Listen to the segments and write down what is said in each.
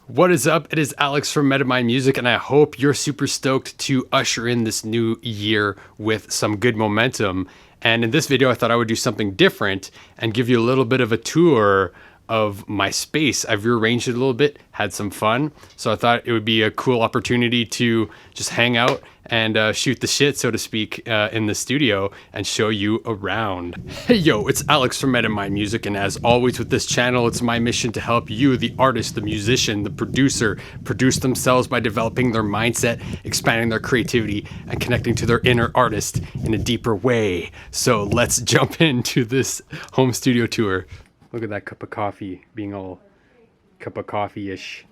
What is up? It is Alex from Metamind Music, and I hope you're super stoked to usher in this new year with some good momentum. And in this video, I thought I would do something different and give you a little bit of a tour of my space. I've rearranged it a little bit, had some fun. So I thought it would be a cool opportunity to just hang out and shoot the shit, so to speak, in the studio and show you around. Hey yo, it's Alex from Metamind Music, and as always with this channel, it's my mission to help you, the artist, the musician, the producer, produce themselves by developing their mindset, expanding their creativity, and connecting to their inner artist in a deeper way. So let's jump into this home studio tour. Look at that cup of coffee being all cup of coffee-ish.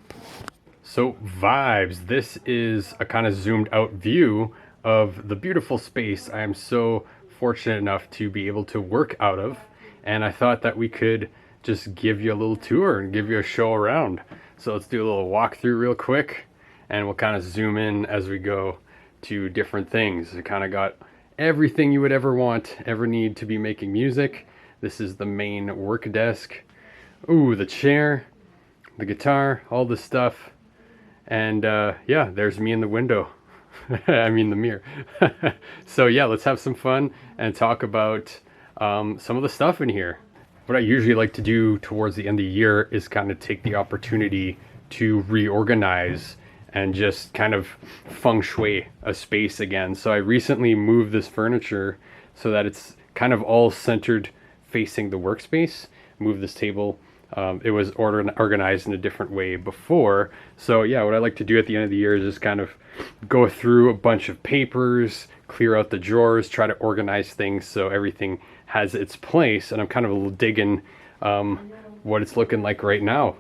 So vibes, this is a kind of zoomed out view of the beautiful space I am so fortunate enough to be able to work out of. And I thought that we could just give you a little tour and give you a show around. So let's do a little walkthrough real quick, and we'll kind of zoom in as we go to different things. We kind of got everything you would ever want, ever need to be making music. This is the main work desk. Ooh, the chair, the guitar, all this stuff. And yeah, there's me in the window. I mean the mirror. So yeah, let's have some fun and talk about some of the stuff in here. What I usually like to do towards the end of the year is kind of take the opportunity to reorganize and just kind of feng shui a space again. So I recently moved this furniture so that it's kind of all centered facing the workspace. Moved this table. It was organized in a different way before. So yeah, what I like to do at the end of the year is just kind of go through a bunch of papers, clear out the drawers, try to organize things so everything has its place. And I'm kind of a little digging what it's looking like right now.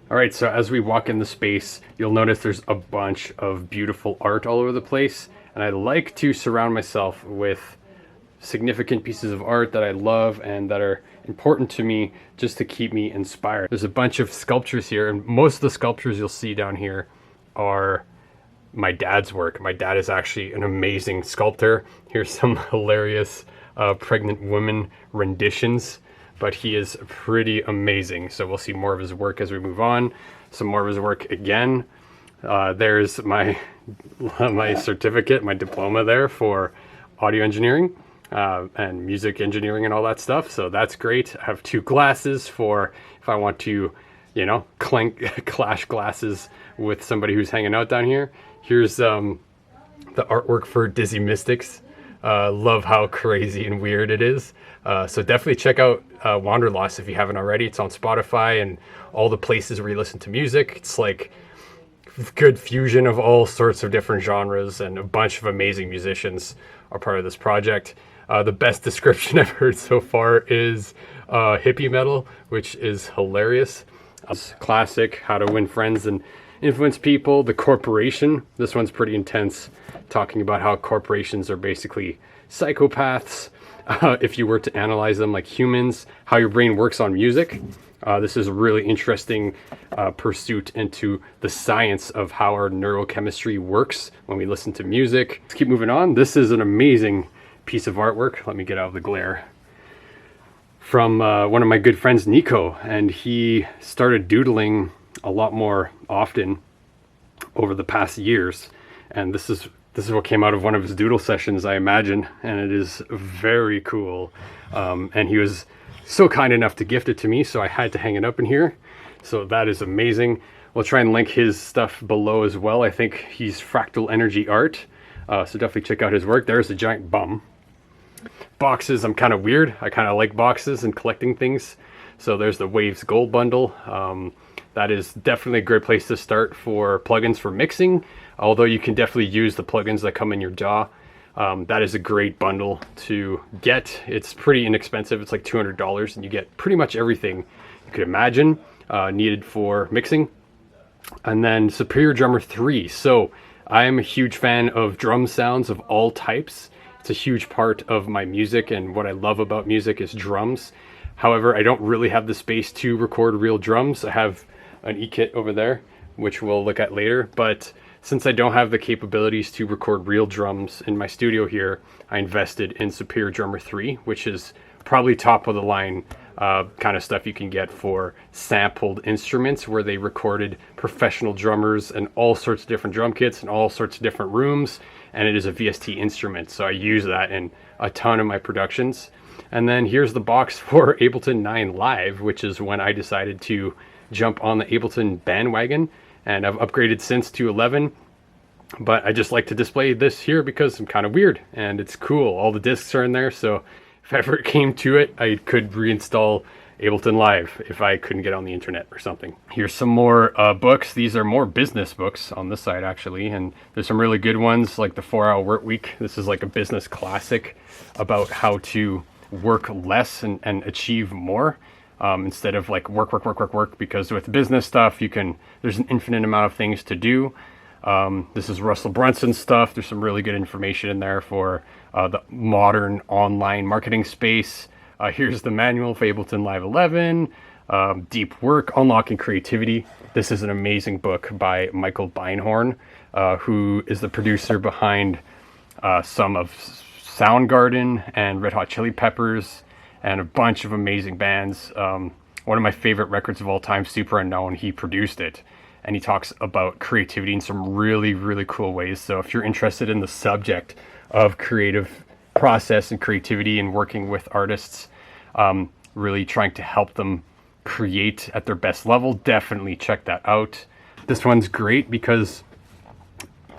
All right, so as we walk in the space, you'll notice there's a bunch of beautiful art all over the place. And I like to surround myself with significant pieces of art that I love and that are important to me just to keep me inspired. There's a bunch of sculptures here, and most of the sculptures you'll see down here are my dad's work. My dad is actually an amazing sculptor. Here's some hilarious pregnant woman renditions, but he is pretty amazing. So we'll see more of his work as we move on. Some more of his work again. There's my certificate, my diploma there for audio engineering. And music engineering and all that stuff. So that's great. I have two glasses for if I want to, you know, clash glasses with somebody who's hanging out down here. Here's the artwork for Dizzy Mystics. Love how crazy and weird it is. So definitely check out Wanderlost if you haven't already. It's on Spotify and all the places where you listen to music. It's like good fusion of all sorts of different genres, and a bunch of amazing musicians are part of this project. The best description I've heard so far is hippie metal, which is hilarious. Classic, How to Win Friends and Influence People. The Corporation, this one's pretty intense, talking about how corporations are basically psychopaths. If you were to analyze them like humans, how your brain works on music. This is a really interesting pursuit into the science of how our neurochemistry works when we listen to music. Let's keep moving on. This is an amazing piece of artwork. Let me get out of the glare. From one of my good friends, Nico, and he started doodling a lot more often over the past years. And this is what came out of one of his doodle sessions, I imagine, and it is very cool. And he was so kind enough to gift it to me, so I had to hang it up in here. So that is amazing. We'll try and link his stuff below as well. I think he's Fractal Energy Art, so definitely check out his work. There's a giant bum. Boxes, I'm kind of weird. I kind of like boxes and collecting things. So there's the Waves Gold bundle. That is definitely a great place to start for plugins for mixing, although you can definitely use the plugins that come in your DAW. That is a great bundle to get. It's pretty inexpensive. It's like $200, and you get pretty much everything you could imagine needed for mixing. And then Superior Drummer 3. So I am a huge fan of drum sounds of all types. It's a huge part of my music, and what I love about music is drums. However, I don't really have the space to record real drums. I have an E-kit over there, which we'll look at later, but since I don't have the capabilities to record real drums in my studio here, I invested in Superior Drummer 3, which is probably top of the line kind of stuff you can get for sampled instruments, where they recorded professional drummers and all sorts of different drum kits and all sorts of different rooms, and it is a VST instrument, so I use that in a ton of my productions. And then here's the box for Ableton 9 Live, which is when I decided to jump on the Ableton bandwagon, and I've upgraded since to 11. But I just like to display this here because I'm kind of weird and it's cool. All the discs are in there, so if ever it came to it, I could reinstall Ableton Live if I couldn't get on the internet or something. Here's some more books. These are more business books on this side, actually, and there's some really good ones, like the 4-Hour Work Week. This is like a business classic about how to work less and achieve more, instead of like work, because with business stuff, there's an infinite amount of things to do. This is Russell Brunson stuff. There's some really good information in there for the modern online marketing space. Here's the manual for Ableton Live 11, Deep Work, Unlocking Creativity. This is an amazing book by Michael Beinhorn, who is the producer behind some of Soundgarden and Red Hot Chili Peppers and a bunch of amazing bands. One of my favorite records of all time, Super Unknown, he produced it. And he talks about creativity in some really, really cool ways. So if you're interested in the subject of creative process and creativity and working with artists, really trying to help them create at their best level, definitely check that out. This one's great because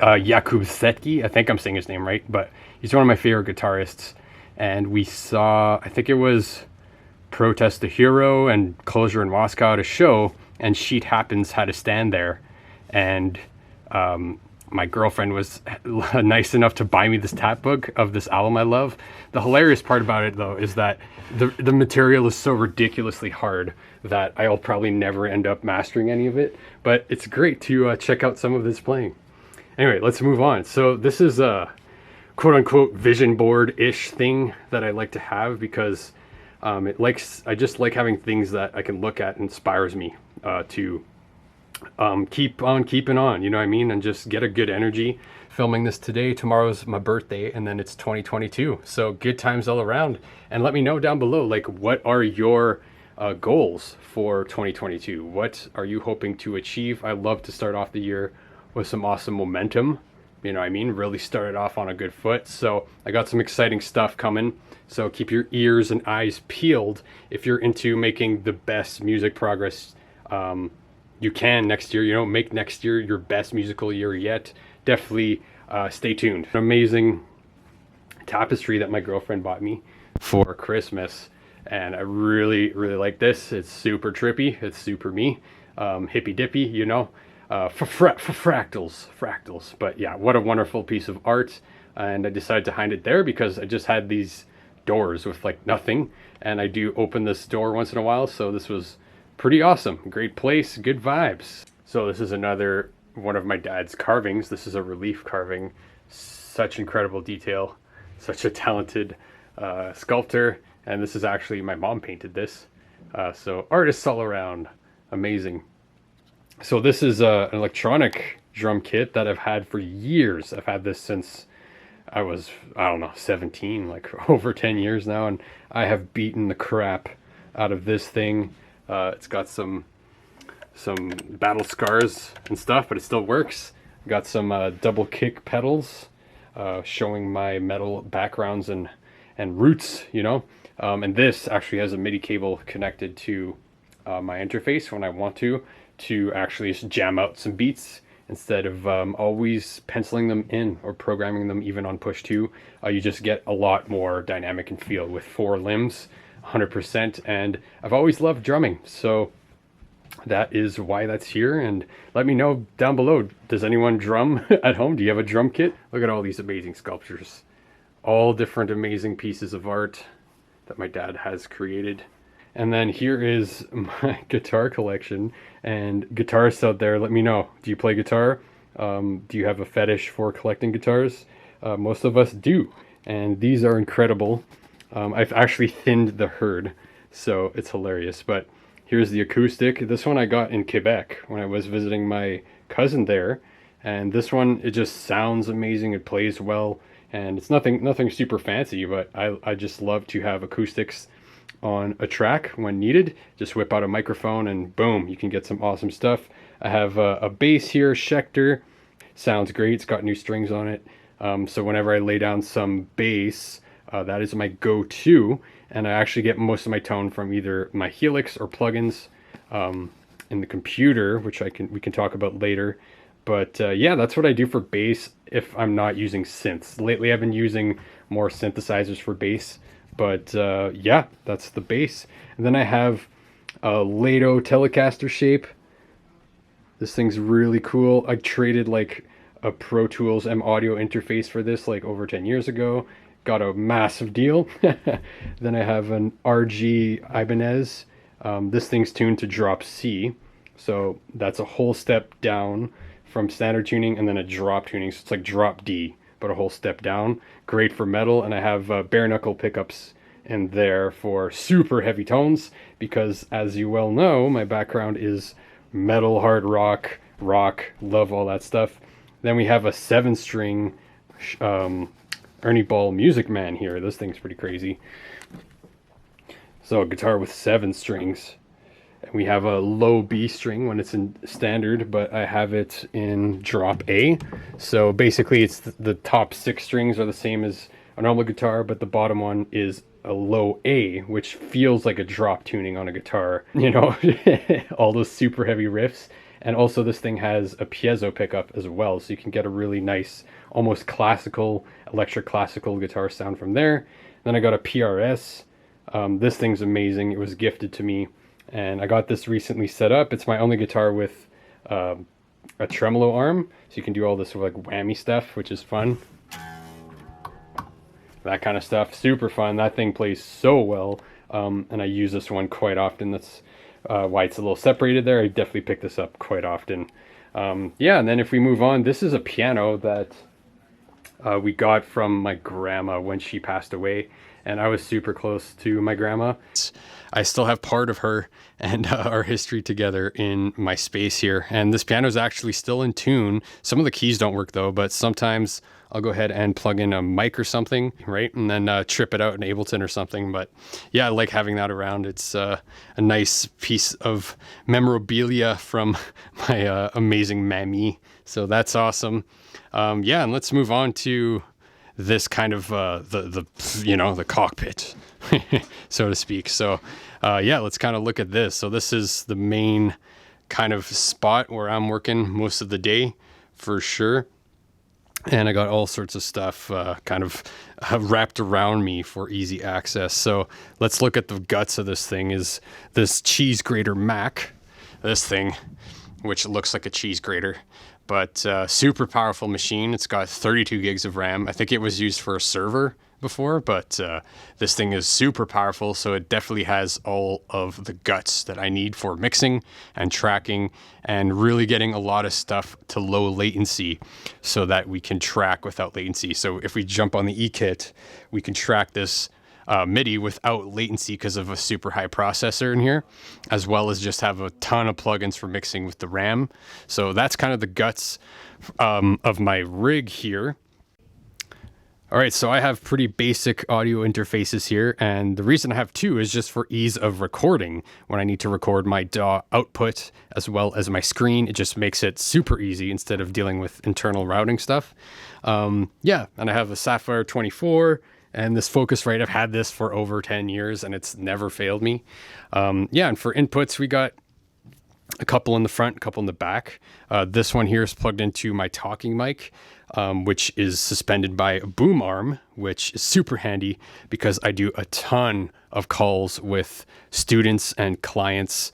Jakub Setki, I think I'm saying his name right, but he's one of my favorite guitarists. And we saw, I think it was Protest the Hero and Closure in Moscow at a show, and Sheet Happens had a stand there, and my girlfriend was nice enough to buy me this tap book of this album I love. The hilarious part about it, though, is that the material is so ridiculously hard that I'll probably never end up mastering any of it, but it's great to check out some of this playing. Anyway, let's move on. So this is a quote-unquote vision board-ish thing that I like to have because I just like having things that I can look at and inspires me to keep on keeping on, you know what I mean, and just get a good energy. Filming this today, tomorrow's my birthday, and then it's 2022, so good times all around. And let me know down below, like, what are your goals for 2022? What are you hoping to achieve? I love to start off the year with some awesome momentum, you know what I mean, really started off on a good foot. So I got some exciting stuff coming, so keep your ears and eyes peeled if you're into making the best music progress you can next year. You know, make next year your best musical year yet. Definitely stay tuned. An amazing tapestry that my girlfriend bought me for Christmas, and I really like this. It's super trippy, it's super me, hippy dippy, you know, fractals. But yeah, what a wonderful piece of art. And I decided to hide it there because I just had these doors with like nothing, and I do open this door once in a while, so this was pretty awesome. Great place, good vibes. So this is another one of my dad's carvings. This is a relief carving. Such incredible detail, such a talented sculptor, and this is actually, my mom painted this, so artists all around, amazing. So this is an electronic drum kit that I've had for years. I've had this since I was, I don't know, 17, like over 10 years now, and I have beaten the crap out of this thing. It's got some battle scars and stuff, but it still works. Got some double kick pedals, showing my metal backgrounds and roots, you know. And this actually has a MIDI cable connected to my interface when I want to actually just jam out some beats instead of always penciling them in or programming them even on push 2. You just get a lot more dynamic and feel with 4 limbs, 100%. And I've always loved drumming, so that is why that's here. And let me know down below, does anyone drum at home? Do you have a drum kit? Look at all these amazing sculptures, all different amazing pieces of art that my dad has created. And then here is my guitar collection. And guitarists out there, let me know, do you play guitar? Do you have a fetish for collecting guitars? Most of us do, and these are incredible. I've actually thinned the herd, so it's hilarious. But here's the acoustic. This one I got in Quebec when I was visiting my cousin there, and this one, it just sounds amazing. It plays well, and it's nothing super fancy, but I just love to have acoustics on a track when needed. Just whip out a microphone and boom, you can get some awesome stuff. I have a bass here, Schecter. Sounds great. It's got new strings on it. So whenever I lay down some bass, that is my go-to. And I actually get most of my tone from either my Helix or plugins in the computer, which we can talk about later. But yeah, that's what I do for bass if I'm not using synths. Lately I've been using more synthesizers for bass, but yeah, that's the bass. And then I have a Lato Telecaster shape. This thing's really cool. I traded like a Pro Tools M Audio interface for this like over 10 years ago. Got a massive deal. Then I have an RG Ibanez. This thing's tuned to drop C, so that's a whole step down from standard tuning, and then a drop tuning, so it's like drop D but a whole step down. Great for metal. And I have bare knuckle pickups in there for super heavy tones, because as you well know, my background is metal, hard rock, love all that stuff. Then we have a 7-string Ernie Ball Music Man here. This thing's pretty crazy. So a guitar with 7 strings. And we have a low B string when it's in standard, but I have it in drop A. So basically it's the top 6 strings are the same as a normal guitar, but the bottom one is a low A, which feels like a drop tuning on a guitar, you know, all those super heavy riffs. And also this thing has a piezo pickup as well, so you can get a really nice, almost classical, electric classical guitar sound from there. Then I got a PRS. This thing's amazing. It was gifted to me, and I got this recently set up. It's my only guitar with a tremolo arm, so you can do all this like whammy stuff, which is fun. That kind of stuff, super fun. That thing plays so well, and I use this one quite often. That's why it's a little separated there. I definitely pick this up quite often. Yeah, and then if we move on, this is a piano that we got from my grandma when she passed away, and I was super close to my grandma. I still have part of her and our history together in my space here, and this piano is actually still in tune. Some of the keys don't work though, but sometimes I'll go ahead and plug in a mic or something, right? And then trip it out in Ableton or something. But yeah, I like having that around. It's a nice piece of memorabilia from my amazing mammy. So that's awesome. Yeah, and let's move on to this kind of the cockpit, so to speak. So yeah, let's kind of look at this. So this is the main kind of spot where I'm working most of the day for sure. And I got all sorts of stuff kind of wrapped around me for easy access. So let's look at the guts of this thing. Is this cheese grater Mac, this thing, which looks like a cheese grater, but super powerful machine. It's got 32 gigs of RAM. I think it was used for a server before, but this thing is super powerful, so it definitely has all of the guts that I need for mixing and tracking and really getting a lot of stuff to low latency so that we can track without latency. So if we jump on the eKit, we can track this MIDI without latency because of a super high processor in here, as well as just have a ton of plugins for mixing with the RAM. So that's kind of the guts of my rig here. All right, so I have pretty basic audio interfaces here, and the reason I have 2 is just for ease of recording. When I need to record my DAW output as well as my screen, it just makes it super easy instead of dealing with internal routing stuff. Yeah, and I have a Sapphire 24, and this Focusrite, I've had this for over 10 years, and it's never failed me. Yeah, and for inputs, we got a couple in the front, a couple in the back. This one here is plugged into my talking mic, which is suspended by a boom arm, which is super handy because I do a ton of calls with students and clients,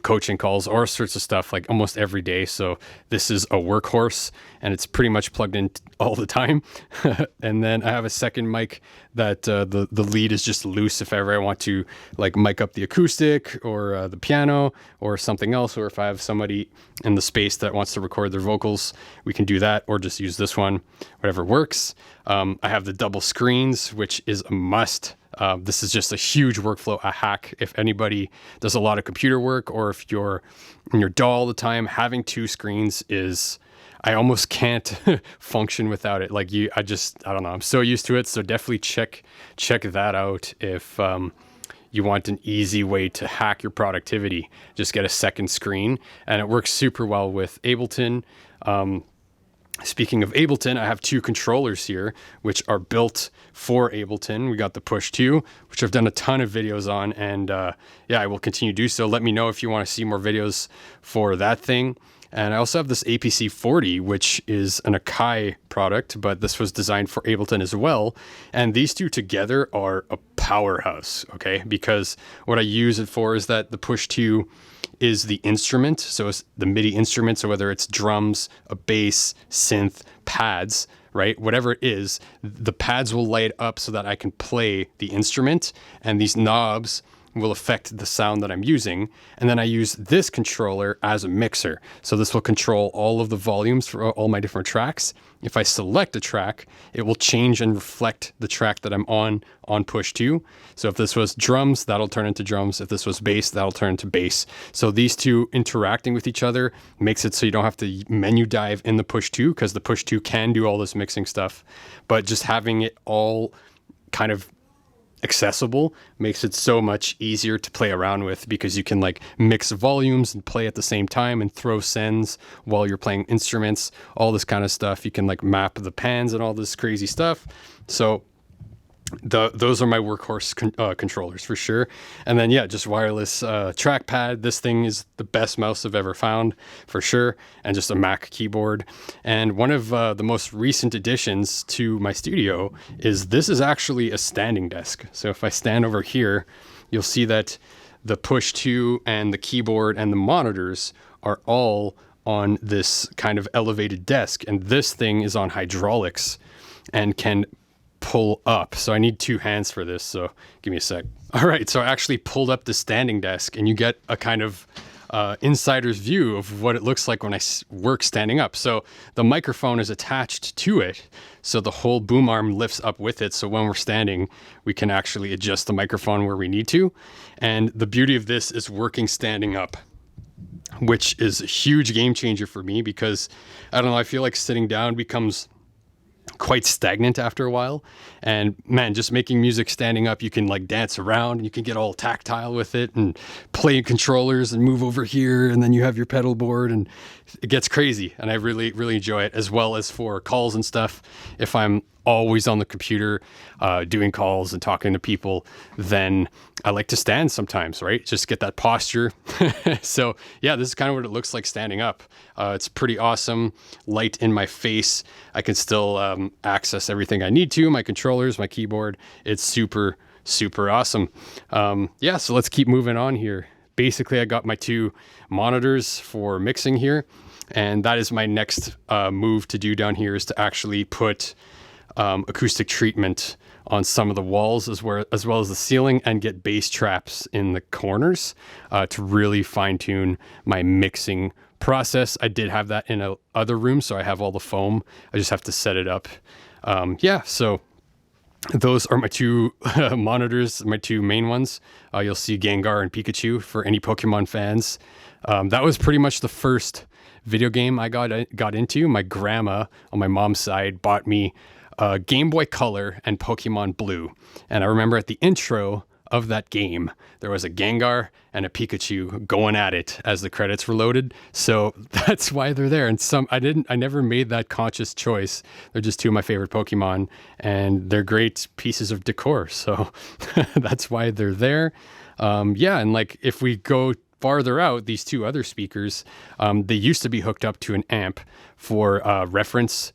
coaching calls, all sorts of stuff, like almost every day. So this is a workhorse, and it's pretty much plugged in all the time. And then I have a second mic that the lead is just loose if ever I want to like mic up the acoustic or the piano or something else, or if I have somebody in the space that wants to record their vocals, we can do that, or just use this one, whatever works. I have the double screens, which is a must. This is just a huge workflow, a hack. If anybody does a lot of computer work, or if you're in your DAW all the time, having 2 screens is, I almost can't function without it. Like I don't know, I'm so used to it. So definitely check that out if you want an easy way to hack your productivity. Just get a second screen, and it works super well with Ableton. Speaking of Ableton, I have two controllers here, which are built for Ableton. We got the Push 2, which I've done a ton of videos on, and yeah, I will continue to do so. Let me know if you want to see more videos for that thing. And I also have this APC 40, which is an Akai product, but this was designed for Ableton as well. And these two together are a powerhouse, okay? Because what I use it for is that the Push 2 is the instrument. So it's the MIDI instrument. So whether it's drums, a bass, synth, pads, right? Whatever it is, the pads will light up so that I can play the instrument, and these knobs will affect the sound that I'm using. And then I use this controller as a mixer. So this will control all of the volumes for all my different tracks. If I select a track, it will change and reflect the track that I'm on Push 2. So if this was drums, that'll turn into drums. If this was bass, that'll turn into bass. So these two interacting with each other makes it so you don't have to menu dive in the Push 2, because the Push 2 can do all this mixing stuff. But just having it all kind of accessible makes it so much easier to play around with, because you can like mix volumes and play at the same time and throw sends while you're playing instruments, all this kind of stuff. You can like map the pans and all this crazy stuff. So those are my workhorse controllers for sure. And then yeah, just wireless trackpad. This thing is the best mouse I've ever found for sure, and just a Mac keyboard. And one of the most recent additions to my studio is this is actually a standing desk. So if I stand over here, you'll see that the Push 2 and the keyboard and the monitors are all on this kind of elevated desk, and this thing is on hydraulics and can pull up. So I need two hands for this, so give me a sec. All right, so I actually pulled up the standing desk, and you get a kind of insider's view of what it looks like when I work standing up. So the microphone is attached to it, so the whole boom arm lifts up with it. So when we're standing, we can actually adjust the microphone where we need to. And the beauty of this is working standing up, which is a huge game changer for me, because I don't know, I feel like sitting down becomes quite stagnant after a while. And man, just making music standing up, you can like dance around, and you can get all tactile with it and play controllers and move over here, and then you have your pedal board, and it gets crazy. And I really enjoy it, as well as for calls and stuff. If I'm always on the computer doing calls and talking to people, then I like to stand sometimes, right? Just get that posture. So yeah, this is kind of what it looks like standing up. It's pretty awesome. Light in my face. I can still access everything I need to, my controllers, my keyboard. It's super awesome. Yeah, so let's keep moving on here. Basically, I got my two monitors for mixing here, and that is my next move to do down here, is to actually put acoustic treatment on some of the walls as well as the ceiling, and get bass traps in the corners to really fine tune my mixing process. I did have that in a other room, so I have all the foam. I just have to set it up. Yeah, so those are my two monitors, my two main ones. You'll see Gengar and Pikachu for any Pokemon fans. That was pretty much the first video game I got into. My grandma on my mom's side bought me Game Boy Color and Pokemon Blue. And I remember at the intro of that game, there was a Gengar and a Pikachu going at it as the credits were loaded. So that's why they're there. And I never made that conscious choice. They're just two of my favorite Pokemon, and they're great pieces of decor. So that's why they're there. Yeah. And like, if we go farther out, these two other speakers, they used to be hooked up to an amp for reference,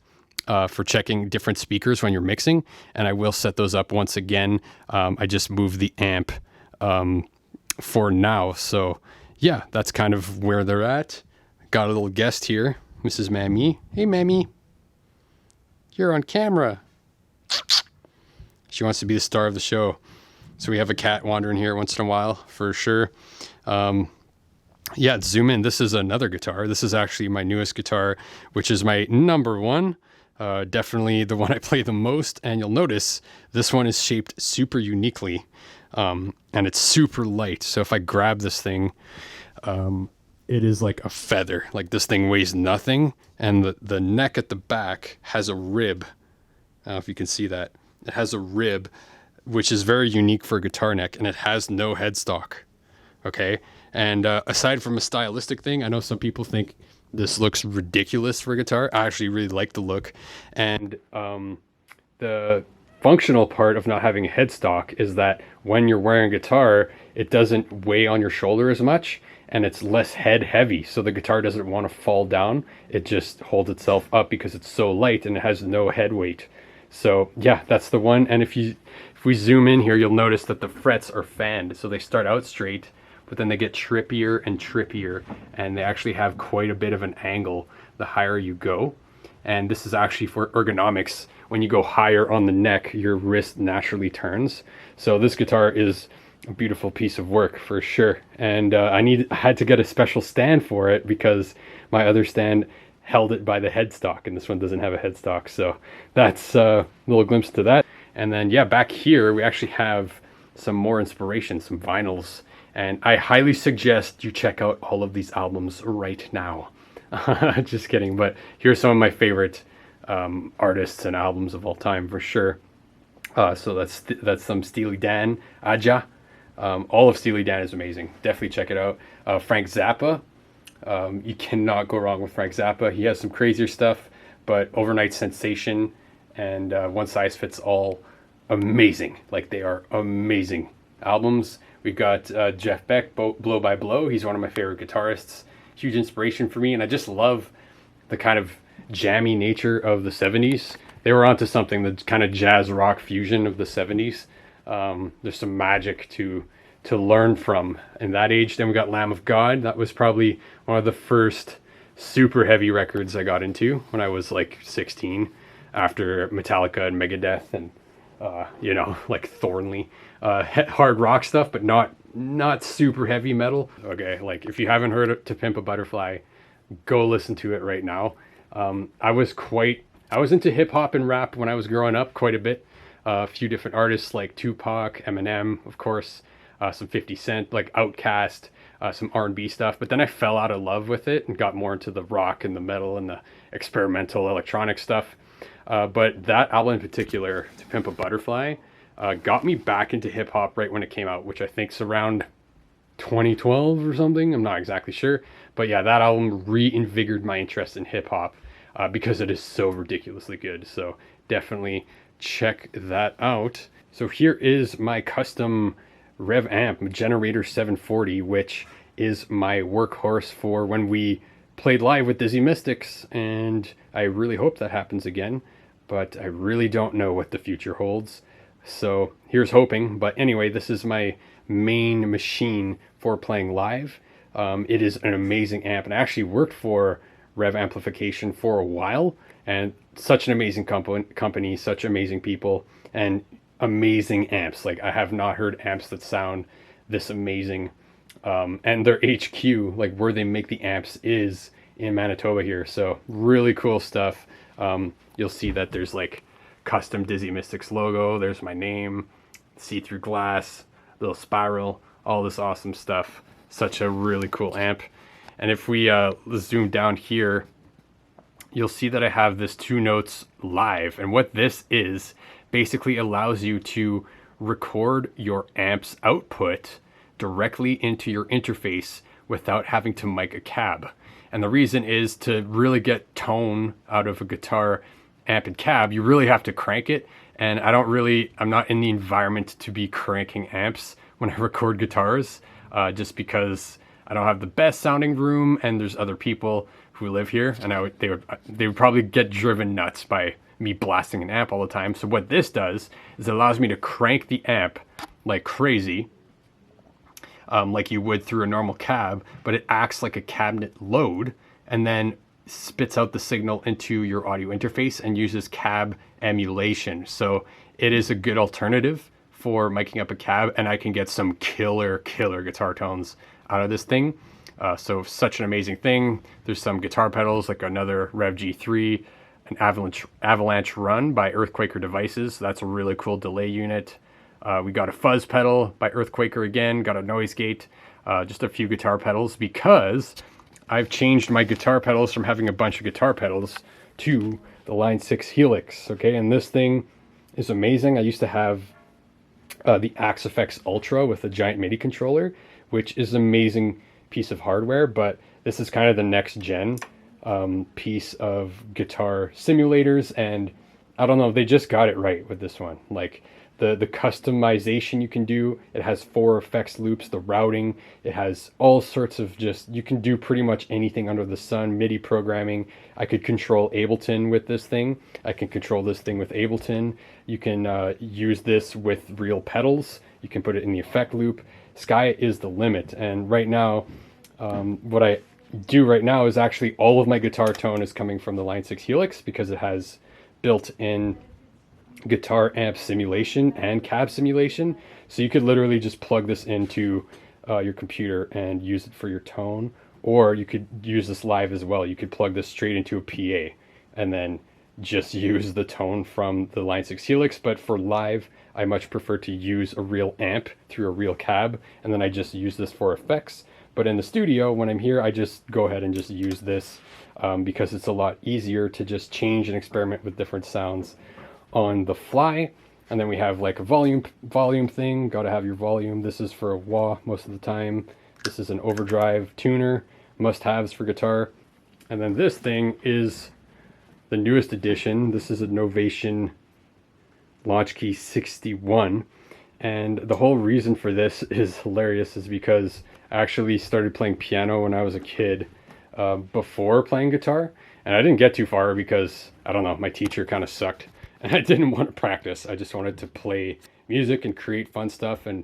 for checking different speakers when you're mixing, and I will set those up once again. I just moved the amp for now. So yeah, that's kind of where they're at. Got a little guest here, Mrs. Mammy. Hey, Mammy. You're on camera. She wants to be the star of the show. So we have a cat wandering here once in a while, for sure. Yeah, zoom in. This is another guitar. This is actually my newest guitar, which is my number one. Definitely the one I play the most. And you'll notice this one is shaped super uniquely, and it's super light. So if I grab this thing, it is like a feather. Like, this thing weighs nothing. And the neck at the back has a rib. I don't know if you can see that. It has a rib which is very unique for a guitar neck, and it has no headstock. Okay. And aside from a stylistic thing, I know some people think this looks ridiculous for a guitar. I actually really like the look. And the functional part of not having a headstock is that when you're wearing a guitar, it doesn't weigh on your shoulder as much, and it's less head heavy. So the guitar doesn't want to fall down. It just holds itself up because it's so light and it has no head weight. So yeah, that's the one. And if we zoom in here, you'll notice that the frets are fanned. So they start out straight, but then they get trippier and trippier, and they actually have quite a bit of an angle the higher you go. And this is actually for ergonomics. When you go higher on the neck, your wrist naturally turns. So this guitar is a beautiful piece of work for sure. And I had to get a special stand for it because my other stand held it by the headstock, and this one doesn't have a headstock. So that's a little glimpse to that. And then yeah, back here we actually have some more inspiration, some vinyls. And I highly suggest you check out all of these albums right now. Just kidding, but here's some of my favorite artists and albums of all time for sure. So that's some Steely Dan, Aja. All of Steely Dan is amazing. Definitely check it out. Frank Zappa. You cannot go wrong with Frank Zappa. He has some crazier stuff, but Overnight Sensation and One Size Fits All, amazing. Like, they are amazing albums. We've got Jeff Beck, Blow by Blow. He's one of my favorite guitarists. Huge inspiration for me, and I just love the kind of jammy nature of the 70s. They were onto something, the kind of jazz rock fusion of the 70s. There's some magic to learn from in that age. Then we got Lamb of God. That was probably one of the first super heavy records I got into when I was like 16, after Metallica and Megadeth and like Thornley, hard rock stuff, but not super heavy metal. Okay, like if you haven't heard of To Pimp a Butterfly, go listen to it right now. I was into hip hop and rap when I was growing up quite a bit. A few different artists like Tupac, Eminem, of course, some 50 Cent, like Outkast, some R&B stuff. But then I fell out of love with it and got more into the rock and the metal and the experimental electronic stuff. But that album in particular, To Pimp a Butterfly, got me back into hip hop right when it came out, which I think's around 2012 or something. I'm not exactly sure. But yeah, that album reinvigorated my interest in hip hop because it is so ridiculously good. So definitely check that out. So here is my custom Rev amp, Generator 740, which is my workhorse for when we played live with Dizzy Mystics, and I really hope that happens again, but I really don't know what the future holds. So here's hoping. But anyway, this is my main machine for playing live. It is an amazing amp, and I actually worked for Rev Amplification for a while, and such an amazing company, such amazing people, and amazing amps. Like, I have not heard amps that sound this amazing. And their HQ, like where they make the amps, is in Manitoba here. So really cool stuff. You'll see that there's like custom Dizzy Mystics logo. There's my name, see-through glass, little spiral, all this awesome stuff. Such a really cool amp. And if we zoom down here, you'll see that I have this 2 notes live. And what this is basically allows you to record your amp's output directly into your interface without having to mic a cab. And the reason is to really get tone out of a guitar amp and cab, you really have to crank it. And I'm not in the environment to be cranking amps when I record guitars, just because I don't have the best sounding room, and there's other people who live here, and they would probably get driven nuts by me blasting an amp all the time. So what this does is it allows me to crank the amp like crazy, like you would through a normal cab, but it acts like a cabinet load and then spits out the signal into your audio interface and uses cab emulation. So it is a good alternative for miking up a cab, and I can get some killer guitar tones out of this thing. So such an amazing thing. There's some guitar pedals, like another Rev G3, an Avalanche Run by Earthquaker Devices. That's a really cool delay unit. We got a fuzz pedal by Earthquaker again, got a noise gate, just a few guitar pedals, because I've changed my guitar pedals from having a bunch of guitar pedals to the Line 6 Helix, okay? And this thing is amazing. I used to have the Axe FX Ultra with a giant MIDI controller, which is an amazing piece of hardware, but this is kind of the next gen piece of guitar simulators, and I don't know, they just got it right with this one. Like the customization you can do, it has 4 effects loops, the routing, it has all sorts of you can do pretty much anything under the sun, MIDI programming. I could control Ableton with this thing. I can control this thing with Ableton. You can use this with real pedals. You can put it in the effect loop. Sky is the limit. And right now, what I do right now is actually all of my guitar tone is coming from the Line 6 Helix, because it has built-in guitar amp simulation and cab simulation. So you could literally just plug this into your computer and use it for your tone, or you could use this live as well. You could plug this straight into a PA and then just use the tone from the Line 6 Helix. But for live, I much prefer to use a real amp through a real cab, and then I just use this for effects. But in the studio, when I'm here, I just go ahead and just use this because it's a lot easier to just change and experiment with different sounds on the fly. And then we have like a volume thing. Got to have your volume. This is for a wah most of the time. This is an overdrive tuner, must-haves for guitar. And then this thing is the newest edition. This is a Novation Launch Key 61. And the whole reason for this is hilarious, is because I actually started playing piano when I was a kid before playing guitar. And I didn't get too far because, I don't know, my teacher kind of sucked. And I didn't want to practice. I just wanted to play music and create fun stuff, and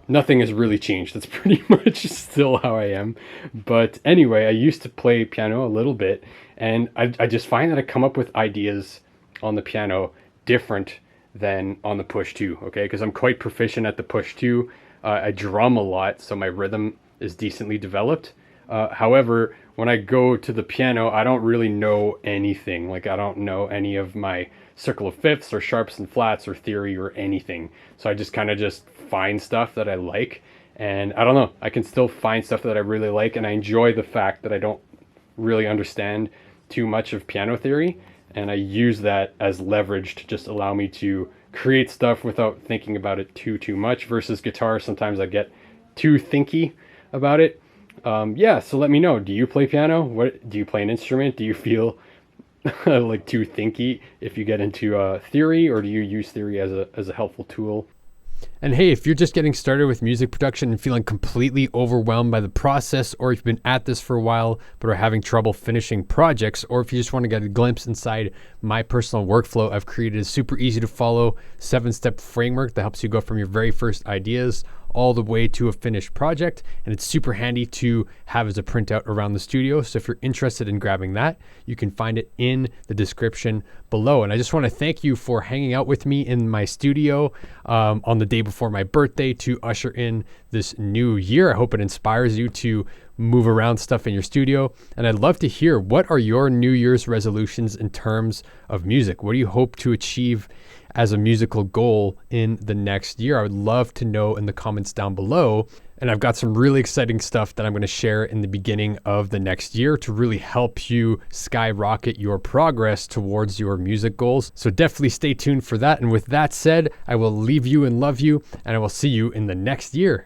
nothing has really changed. That's pretty much still how I am. But anyway, I used to play piano a little bit, and I just find that I come up with ideas on the piano different than on the push 2, okay? Because I'm quite proficient at the push 2. I drum a lot, so my rhythm is decently developed. However, when I go to the piano, I don't really know anything. Like, I don't know any of my circle of fifths or sharps and flats or theory or anything. So I just kind of just find stuff that I like. And I don't know, I can still find stuff that I really like. And I enjoy the fact that I don't really understand too much of piano theory. And I use that as leverage to just allow me to create stuff without thinking about it too much. Versus guitar, sometimes I get too thinky about it. Yeah, so let me know. Do you play piano? What do you play an instrument? Do you feel like too thinky if you get into theory, or do you use theory as a helpful tool? And hey, if you're just getting started with music production and feeling completely overwhelmed by the process, or if you've been at this for a while but are having trouble finishing projects, or if you just want to get a glimpse inside my personal workflow, I've created a super easy to follow 7-step framework that helps you go from your very first ideas all the way to a finished project. And it's super handy to have as a printout around the studio. So if you're interested in grabbing that, you can find it in the description below. And I just want to thank you for hanging out with me in my studio on the day before my birthday to usher in this new year. I hope it inspires you to move around stuff in your studio. And I'd love to hear, what are your New Year's resolutions in terms of music? What do you hope to achieve as a musical goal in the next year? I would love to know in the comments down below. And I've got some really exciting stuff that I'm going to share in the beginning of the next year to really help you skyrocket your progress towards your music goals. So definitely stay tuned for that. And with that said, I will leave you and love you, and I will see you in the next year.